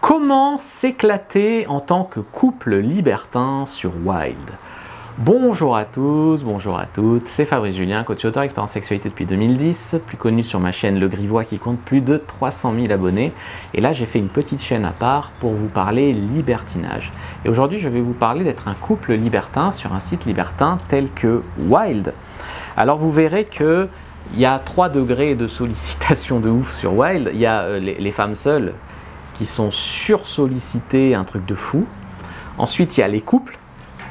Comment s'éclater en tant que couple libertin sur Wild? Bonjour à tous, bonjour à toutes, c'est Fabrice Julien, coach auteur expérience sexualité depuis 2010, plus connu sur ma chaîne Le Grivois qui compte plus de 300 000 abonnés. Et là j'ai fait une petite chaîne à part pour vous parler libertinage. Et aujourd'hui je vais vous parler d'être un couple libertin sur un site libertin tel que Wild. Alors vous verrez que il y a 3 degrés de sollicitation de ouf sur Wild. Il y a les femmes seules qui sont sursollicitées, un truc de fou. Ensuite, il y a les couples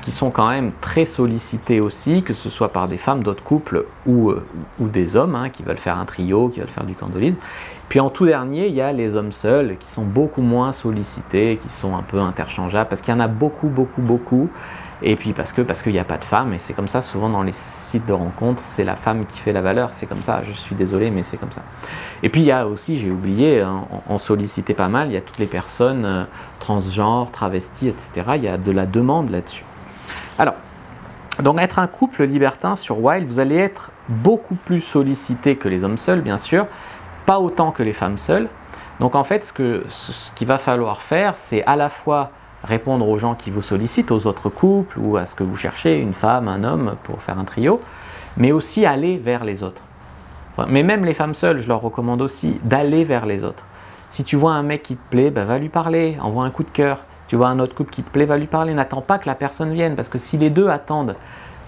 qui sont quand même très sollicités aussi, que ce soit par des femmes d'autres couples ou des hommes qui veulent faire un trio, qui veulent faire du candoline. Puis en tout dernier, il y a les hommes seuls qui sont beaucoup moins sollicités, qui sont un peu interchangeables, parce qu'il y en a beaucoup. Et puis parce qu'il n'y a pas de femmes, et c'est comme ça souvent dans les sites de rencontres, c'est la femme qui fait la valeur, c'est comme ça, je suis désolé, mais c'est comme ça. Et puis il y a aussi, j'ai oublié, en sollicité pas mal, il y a toutes les personnes transgenres, travestis, etc. Il y a de la demande là-dessus. Alors, donc être un couple libertin sur Wild, vous allez être beaucoup plus sollicité que les hommes seuls, bien sûr, pas autant que les femmes seules. Donc en fait, ce qu'il va falloir faire, c'est à la fois répondre aux gens qui vous sollicitent, aux autres couples ou à ce que vous cherchez, une femme, un homme pour faire un trio, mais aussi aller vers les autres. Mais même les femmes seules, je leur recommande aussi d'aller vers les autres. Si tu vois un mec qui te plaît, va lui parler, envoie un coup de cœur. Si tu vois un autre couple qui te plaît, va lui parler. N'attends pas que la personne vienne, parce que si les deux attendent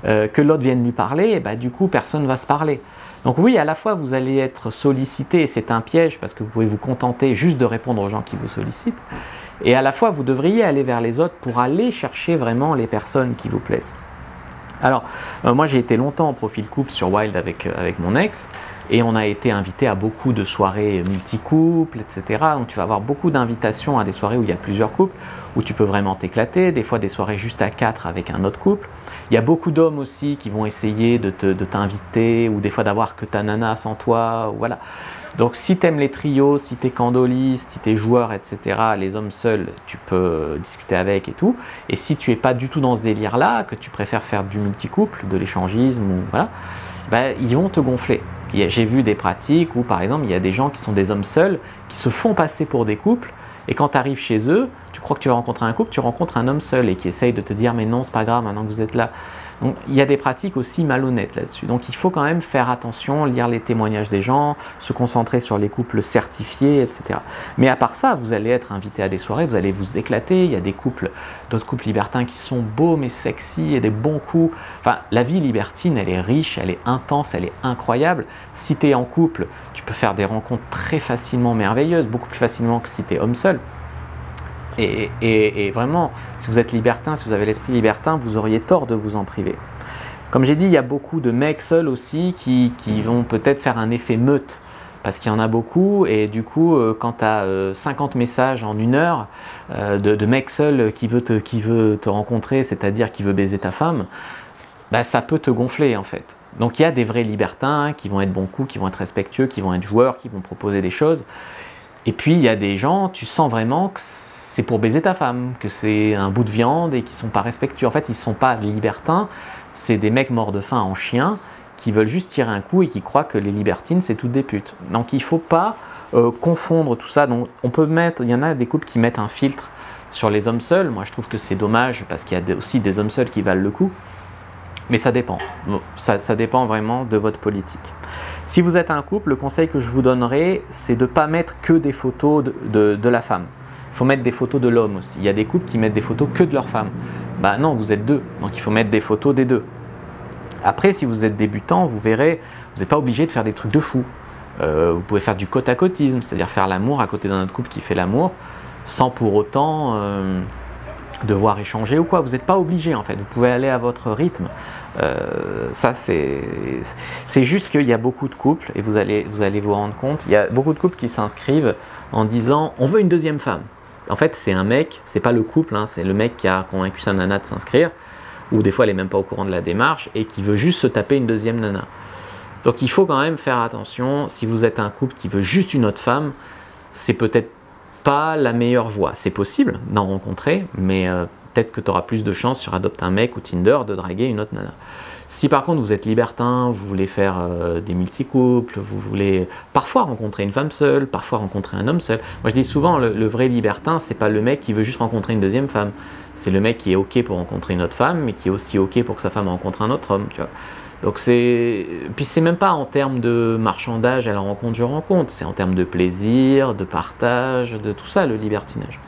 que l'autre vienne lui parler, du coup personne ne va se parler. Donc oui, à la fois vous allez être sollicité, et c'est un piège, parce que vous pouvez vous contenter juste de répondre aux gens qui vous sollicitent, et à la fois vous devriez aller vers les autres pour aller chercher vraiment les personnes qui vous plaisent. Alors, moi j'ai été longtemps en profil couple sur Wild avec mon ex, et on a été invité à beaucoup de soirées multi-couples, etc. Donc tu vas avoir beaucoup d'invitations à des soirées où il y a plusieurs couples, où tu peux vraiment t'éclater, des fois des soirées juste à 4 avec un autre couple. Il y a beaucoup d'hommes aussi qui vont essayer de t'inviter, ou des fois d'avoir que ta nana sans toi, voilà. Donc si tu aimes les trios, si tu es candoliste, si tu es joueur, etc., les hommes seuls, tu peux discuter avec et tout. Et si tu n'es pas du tout dans ce délire-là, que tu préfères faire du multi-couple, de l'échangisme, ou voilà, ils vont te gonfler. J'ai vu des pratiques où, par exemple, il y a des gens qui sont des hommes seuls, qui se font passer pour des couples, et quand tu arrives chez eux, tu crois que tu vas rencontrer un couple, tu rencontres un homme seul, et qui essaye de te dire « mais non, c'est pas grave, maintenant que vous êtes là ». Donc, il y a des pratiques aussi malhonnêtes là-dessus. Donc il faut quand même faire attention, lire les témoignages des gens, se concentrer sur les couples certifiés, etc. Mais à part ça, vous allez être invité à des soirées, vous allez vous éclater. Il y a des couples, d'autres couples libertins qui sont beaux mais sexy et des bons coups. Enfin, la vie libertine, elle est riche, elle est intense, elle est incroyable. Si tu es en couple, tu peux faire des rencontres très facilement merveilleuses, beaucoup plus facilement que si tu es homme seul. Et vraiment, si vous êtes libertin, si vous avez l'esprit libertin, vous auriez tort de vous en priver. Comme j'ai dit, il y a beaucoup de mecs seuls aussi qui vont peut-être faire un effet meute, parce qu'il y en a beaucoup, et du coup, quand tu as 50 messages en 1 heure de mecs seuls qui veut te rencontrer, c'est-à-dire qui veut baiser ta femme, ça peut te gonfler en fait. Donc il y a des vrais libertins qui vont être bons coups, qui vont être respectueux, qui vont être joueurs, qui vont proposer des choses. Et puis il y a des gens, tu sens vraiment que c'est pour baiser ta femme, que c'est un bout de viande et qui ne sont pas respectueux. En fait, ils ne sont pas libertins, c'est des mecs morts de faim en chien qui veulent juste tirer un coup et qui croient que les libertines, c'est toutes des putes. Donc il ne faut pas confondre tout ça. Donc, on peut mettre, il y en a des couples qui mettent un filtre sur les hommes seuls. Moi, je trouve que c'est dommage parce qu'il y a aussi des hommes seuls qui valent le coup. Mais ça dépend. Ça dépend vraiment de votre politique. Si vous êtes un couple, le conseil que je vous donnerai, c'est de ne pas mettre que des photos de la femme. Il faut mettre des photos de l'homme aussi. Il y a des couples qui mettent des photos que de leur femme. Non, vous êtes deux, donc il faut mettre des photos des deux. Après, si vous êtes débutant, vous verrez, vous n'êtes pas obligé de faire des trucs de fou. Vous pouvez faire du côte-à-côtisme, c'est-à-dire faire l'amour à côté d'un autre couple qui fait l'amour, sans pour autant devoir échanger ou quoi. Vous n'êtes pas obligé en fait, vous pouvez aller à votre rythme. Ça c'est juste qu'il y a beaucoup de couples, et vous allez vous rendre compte, il y a beaucoup de couples qui s'inscrivent en disant on veut une deuxième femme. En fait c'est un mec, c'est pas le couple, c'est le mec qui a convaincu sa nana de s'inscrire, ou des fois elle est même pas au courant de la démarche, et qui veut juste se taper une deuxième nana. Donc il faut quand même faire attention. Si vous êtes un couple qui veut juste une autre femme, c'est peut-être pas la meilleure voie. C'est possible d'en rencontrer, mais peut-être que tu auras plus de chance sur Adopte un mec ou Tinder de draguer une autre nana. Si par contre vous êtes libertin, vous voulez faire des multicouples, vous voulez parfois rencontrer une femme seule, parfois rencontrer un homme seul. Moi je dis souvent, le vrai libertin, c'est pas le mec qui veut juste rencontrer une deuxième femme. C'est le mec qui est ok pour rencontrer une autre femme, mais qui est aussi ok pour que sa femme rencontre un autre homme, tu vois. Donc puis c'est même pas en termes de marchandage à la rencontre je rencontre, c'est en termes de plaisir, de partage, de tout ça le libertinage.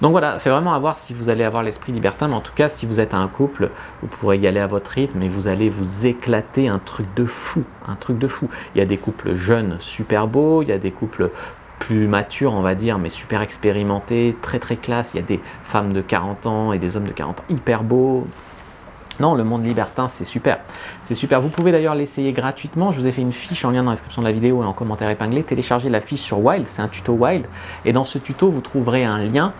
Donc voilà, c'est vraiment à voir si vous allez avoir l'esprit libertin, mais en tout cas, si vous êtes un couple, vous pourrez y aller à votre rythme et vous allez vous éclater un truc de fou, un truc de fou. Il y a des couples jeunes super beaux, il y a des couples plus matures, on va dire, mais super expérimentés, très très classe. Il y a des femmes de 40 ans et des hommes de 40 ans hyper beaux. Non, le monde libertin, c'est super. C'est super. Vous pouvez d'ailleurs l'essayer gratuitement. Je vous ai fait une fiche en lien dans la description de la vidéo et en commentaire épinglé. Téléchargez la fiche sur Wild, c'est un tuto Wild. Et dans ce tuto, vous trouverez un lien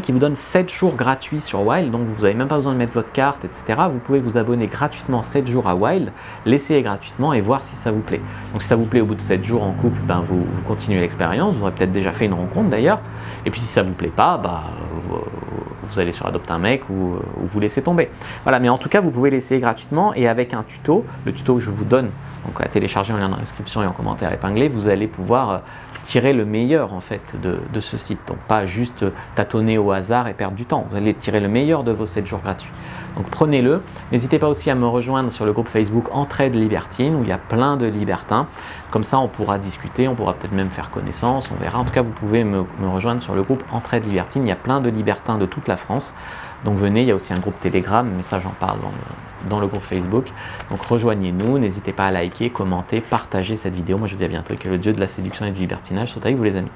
qui vous donne 7 jours gratuits sur Wild. Donc, vous n'avez même pas besoin de mettre votre carte, etc. Vous pouvez vous abonner gratuitement 7 jours à Wild, l'essayer gratuitement et voir si ça vous plaît. Donc, si ça vous plaît au bout de 7 jours en couple, ben, vous continuez l'expérience. Vous aurez peut-être déjà fait une rencontre d'ailleurs. Et puis, si ça ne vous plaît pas, vous allez sur Adopte un mec ou vous laissez tomber. Voilà, mais en tout cas, vous pouvez l'essayer gratuitement et avec un tuto, le tuto que je vous donne, donc à télécharger en lien dans la description et en commentaire épinglé, vous allez pouvoir tirer le meilleur en fait de ce site. Donc pas juste tâtonner au hasard et perdre du temps. Vous allez tirer le meilleur de vos 7 jours gratuits. Donc prenez-le. N'hésitez pas aussi à me rejoindre sur le groupe Facebook Entraide Libertine où il y a plein de libertins. Comme ça, on pourra discuter, on pourra peut-être même faire connaissance, on verra. En tout cas, vous pouvez me rejoindre sur le groupe Entraide Libertine. Il y a plein de libertins de toute la France. Donc venez, il y a aussi un groupe Telegram, mais ça j'en parle dans le groupe Facebook. Donc rejoignez-nous, n'hésitez pas à liker, commenter, partager cette vidéo. Moi je vous dis à bientôt et que le dieu de la séduction et du libertinage soit avec vous les amis.